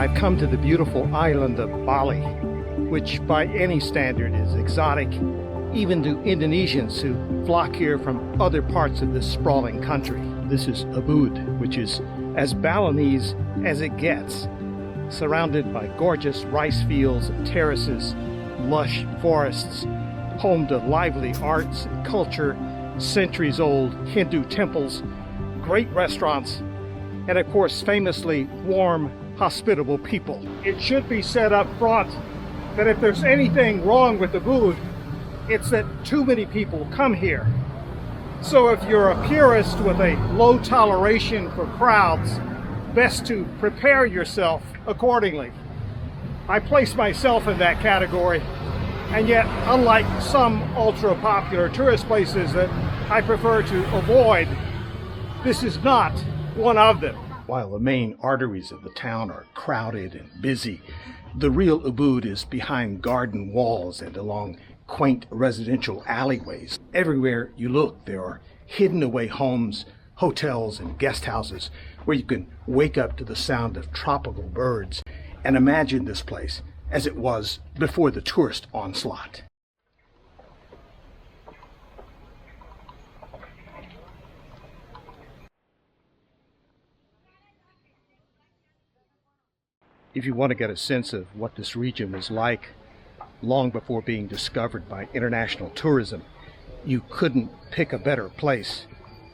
I've come to the beautiful island of Bali, which by any standard is exotic, even to Indonesians who flock here from other parts of this sprawling country. This is Ubud, which is as Balinese as it gets, surrounded by gorgeous rice fields and terraces, lush forests, home to lively arts and culture, centuries-old Hindu temples, great restaurants, and of course famously warm, hospitable people. It should be said up front that if there's anything wrong with Ubud, it's that too many people come here. So if you're a purist with a low toleration for crowds, best to prepare yourself accordingly. I place myself in that category, and yet unlike some ultra-popular tourist places that I prefer to avoid, this is not one of them. While the main arteries of the town are crowded and busy, the real Ubud is behind garden walls and along quaint residential alleyways. Everywhere you look, there are hidden away homes, hotels, and guest houses where you can wake up to the sound of tropical birds and imagine this place as it was before the tourist onslaught. If you want to get a sense of what this region was like long before being discovered by international tourism, you couldn't pick a better place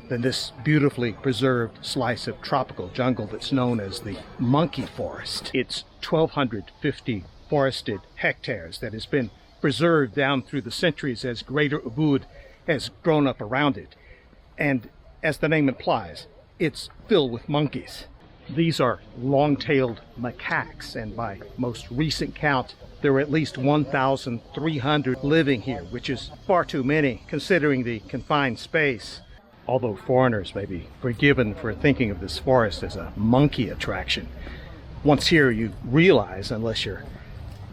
than this beautifully preserved slice of tropical jungle that's known as the monkey forest. It's 1,250 forested hectares that has been preserved down through the centuries as Greater Ubud has grown up around it. And as the name implies, it's filled with monkeys. These are long-tailed macaques, and by most recent count, there are at least 1,300 living here, which is far too many considering the confined space. Although foreigners may be forgiven for thinking of this forest as a monkey attraction, once here you realize, unless you're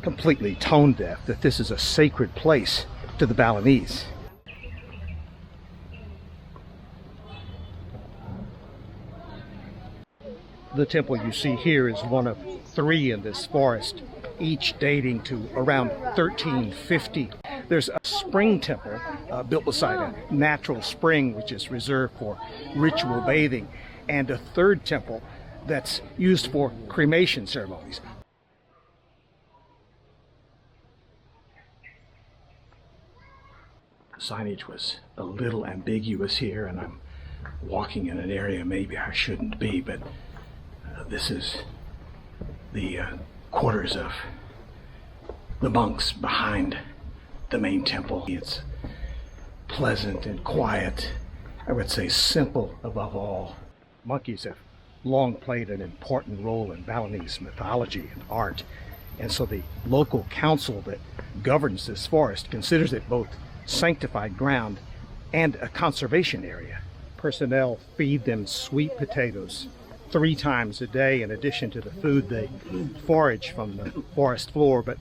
completely tone deaf, that this is a sacred place to the Balinese. The temple you see here is one of 3 in this forest, each dating to around 1350. There's a spring temple built beside a natural spring which is reserved for ritual bathing, and a 3rd temple that's used for cremation ceremonies. The signage was a little ambiguous here, and I'm walking in an area maybe I shouldn't be, but this is the quarters of the monks behind the main temple. It's pleasant and quiet. I would say simple above all. Monkeys have long played an important role in Balinese mythology and art, and so the local council that governs this forest considers it both sanctified ground and a conservation area. Personnel feed them sweet potatoes 3 times a day in addition to the food they forage from the forest floor, but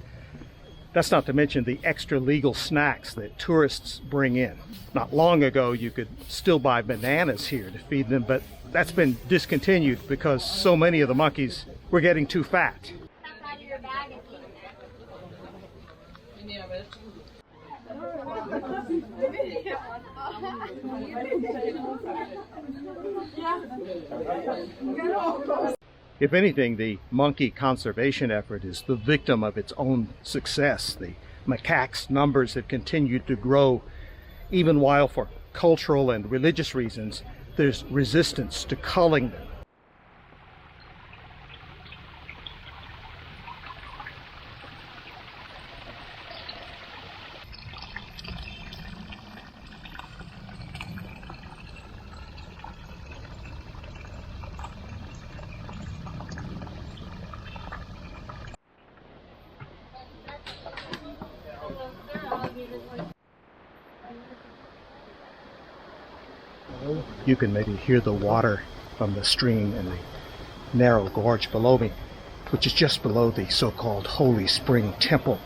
that's not to mention the extra legal snacks that tourists bring in. Not long ago you could still buy bananas here to feed them, but that's been discontinued because so many of the monkeys were getting too fat. If anything, the monkey conservation effort is the victim of its own success. The macaques' numbers have continued to grow, even while for cultural and religious reasons there's resistance to culling them. You can maybe hear the water from the stream in the narrow gorge below me, which is just below the so-called Holy Spring Temple,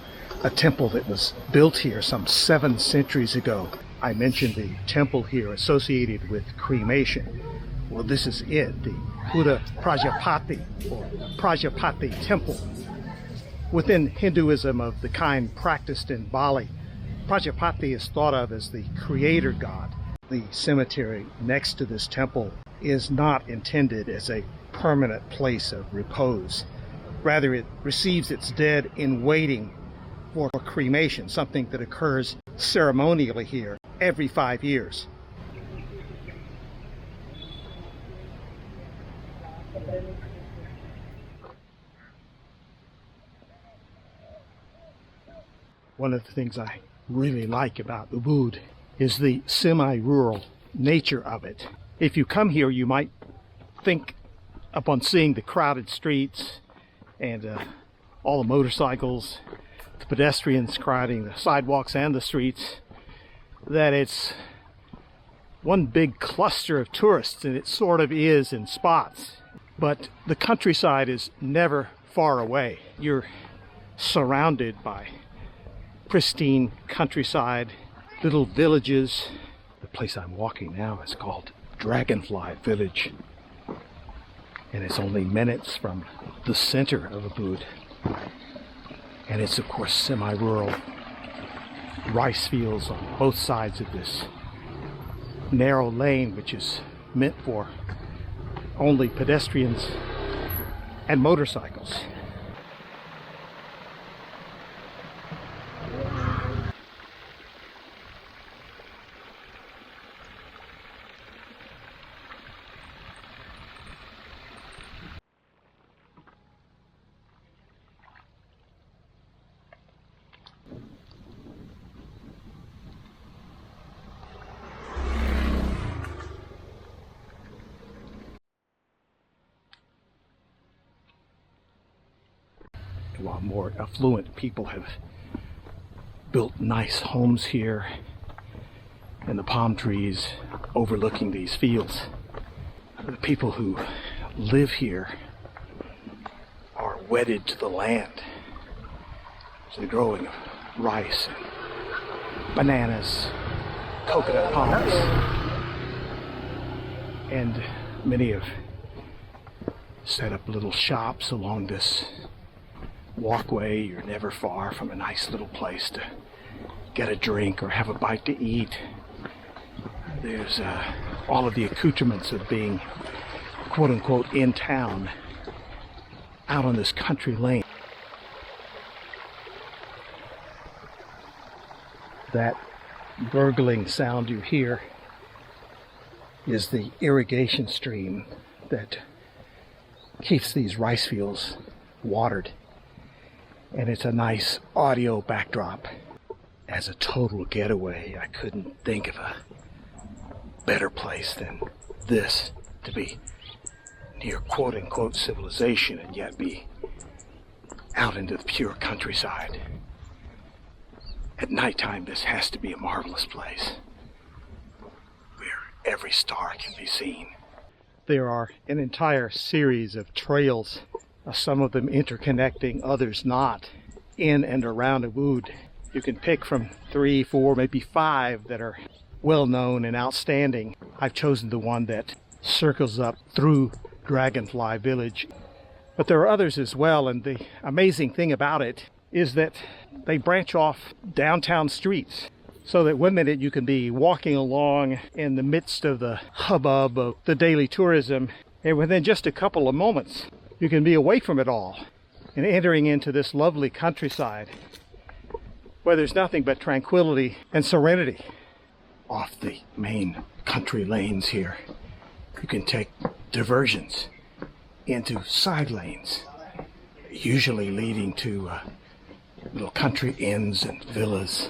a temple that was built here some 7 centuries ago. I mentioned the temple here associated with cremation. Well, this is it. The Buddha Prajapati or Prajapati Temple. Within Hinduism of the kind practiced in Bali, Prajapati is thought of as the creator god. The cemetery next to this temple is not intended as a permanent place of repose. Rather, it receives its dead in waiting for cremation, something that occurs ceremonially here every 5 years. One of the things I really like about Ubud is the semi-rural nature of it. If you come here, you might think, upon seeing the crowded streets and all the motorcycles, the pedestrians crowding the sidewalks and the streets, that it's one big cluster of tourists, and it sort of is in spots. But the countryside is never far away. You're surrounded by pristine countryside, little villages. The place I'm walking now is called Dragonfly Village, and it's only minutes from the center of Ubud. And it's of course semi-rural, rice fields on both sides of this narrow lane, which is meant for only pedestrians and motorcycles. While more affluent people have built nice homes here and the palm trees overlooking these fields, the people who live here are wedded to the land. So the growing of rice and bananas, coconut palms, and many have set up little shops along this walkway. You're never far from a nice little place to get a drink or have a bite to eat. There's all of the accoutrements of being quote-unquote in town out on this country lane. That gurgling sound you hear is the irrigation stream that keeps these rice fields watered. And it's a nice audio backdrop. As a total getaway, I couldn't think of a better place than this to be near quote-unquote civilization and yet be out into the pure countryside. At nighttime, this has to be a marvelous place where every star can be seen. There are an entire series of trails, some of them interconnecting, others not, in and around Ubud. You can pick from 3, 4, maybe 5 that are well known and outstanding. I've chosen the one that circles up through Dragonfly Village. But there are others as well, and the amazing thing about it is that they branch off downtown streets, so that one minute you can be walking along in the midst of the hubbub of the daily tourism, and within just a couple of moments you can be away from it all and entering into this lovely countryside where there's nothing but tranquility and serenity. Off the main country lanes here, you can take diversions into side lanes, usually leading to little country inns and villas,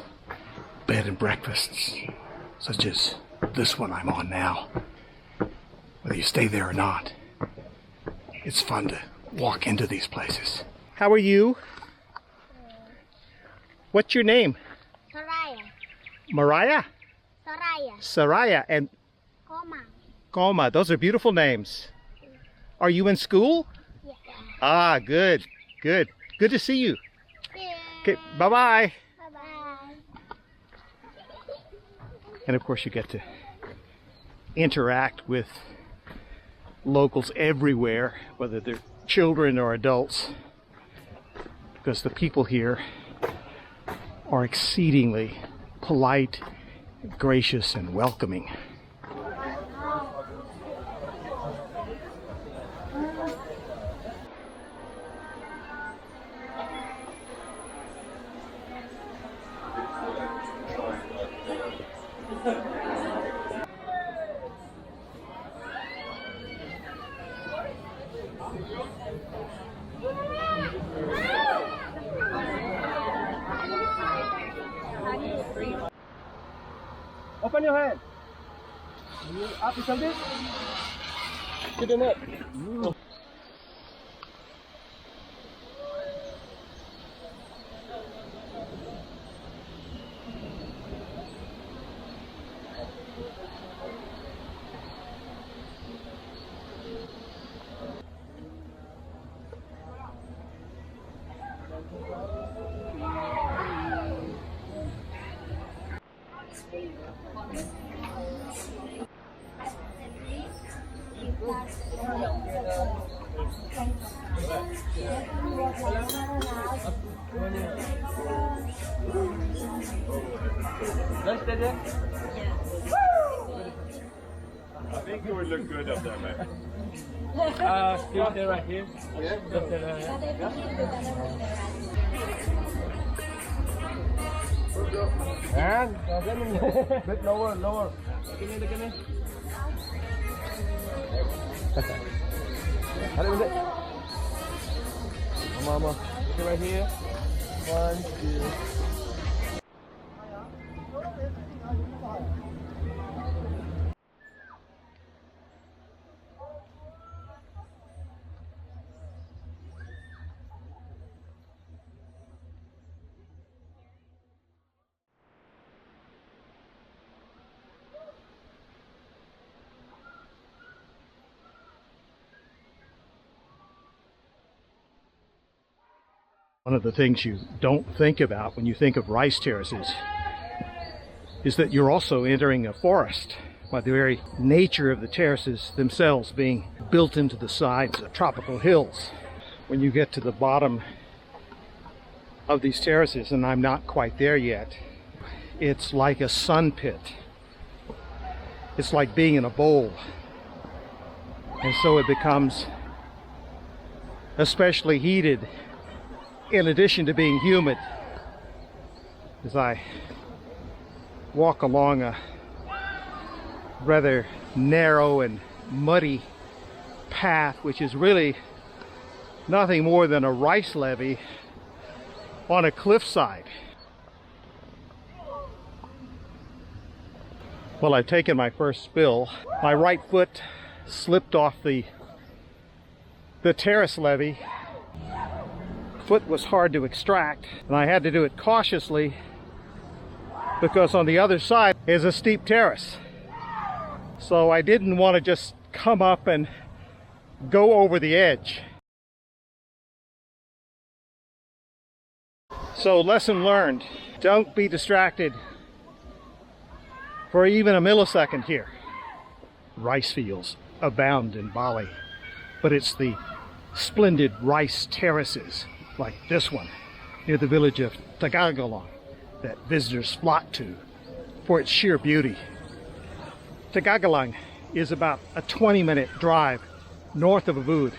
bed and breakfasts, such as this one I'm on now. Whether you stay there or not, it's fun to walk into these places. How are you? What's your name? Soraya. Mariah? Soraya. Saraya and Koma. Koma. Those are beautiful names. Are you in school? Yeah. Ah, good. Good. Good to see you. Yeah. Okay, bye-bye. Bye-bye. And of course you get to interact with locals everywhere, whether they're children or adults, because the people here are exceedingly polite, gracious, and welcoming. Open your hand. Up a little bit. To the net. I think you would look good up there, man. Still there right here. And bit lower, lower. Look at me. Mama, look right here. 1, 2. One of the things you don't think about when you think of rice terraces is that you're also entering a forest by the very nature of the terraces themselves being built into the sides of tropical hills. When you get to the bottom of these terraces, and I'm not quite there yet, it's like a sun pit. It's like being in a bowl. And so it becomes especially heated, in addition to being humid, as I walk along a rather narrow and muddy path, which is really nothing more than a rice levee on a cliffside. Well, I've taken my first spill. My right foot slipped off the terrace levee. Foot was hard to extract, and I had to do it cautiously because on the other side is a steep terrace. So I didn't want to just come up and go over the edge. So lesson learned, don't be distracted for even a millisecond here. Rice fields abound in Bali, but it's the splendid rice terraces like this one near the village of Tagalong that visitors flock to for its sheer beauty. Tagalong is about a 20-minute drive north of Ubud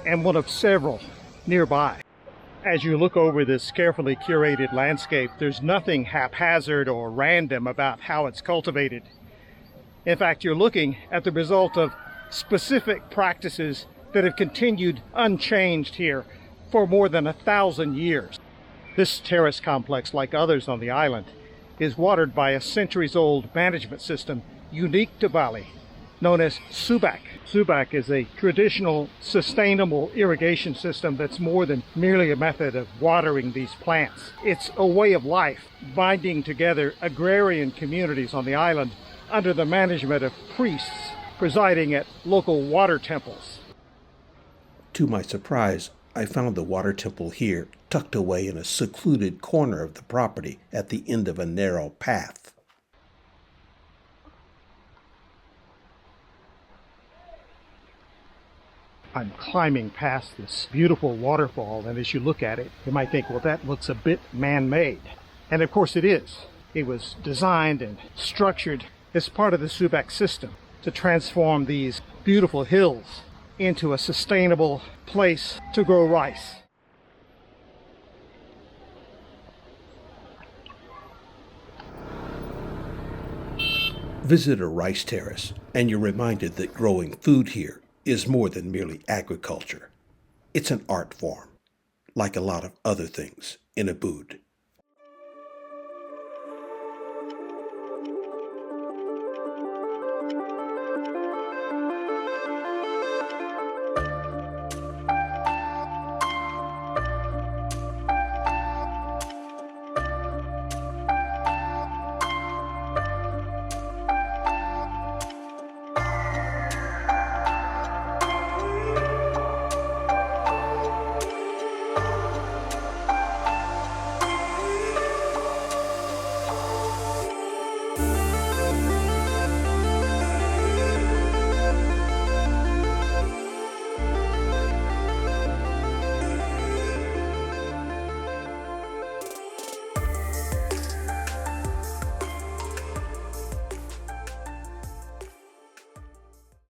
and one of several nearby. As you look over this carefully curated landscape, there's nothing haphazard or random about how it's cultivated. In fact, you're looking at the result of specific practices that have continued unchanged here for more than 1,000 years. This terrace complex, like others on the island, is watered by a centuries-old management system unique to Bali, known as subak. Subak is a traditional, sustainable irrigation system that's more than merely a method of watering these plants. It's a way of life, binding together agrarian communities on the island under the management of priests presiding at local water temples. To my surprise, I found the water temple here, tucked away in a secluded corner of the property at the end of a narrow path. I'm climbing past this beautiful waterfall, and as you look at it, you might think, well, that looks a bit man-made. And of course it is. It was designed and structured as part of the Subak system to transform these beautiful hills into a sustainable place to grow rice. Visit a rice terrace, and you're reminded that growing food here is more than merely agriculture. It's an art form, like a lot of other things in Ubud.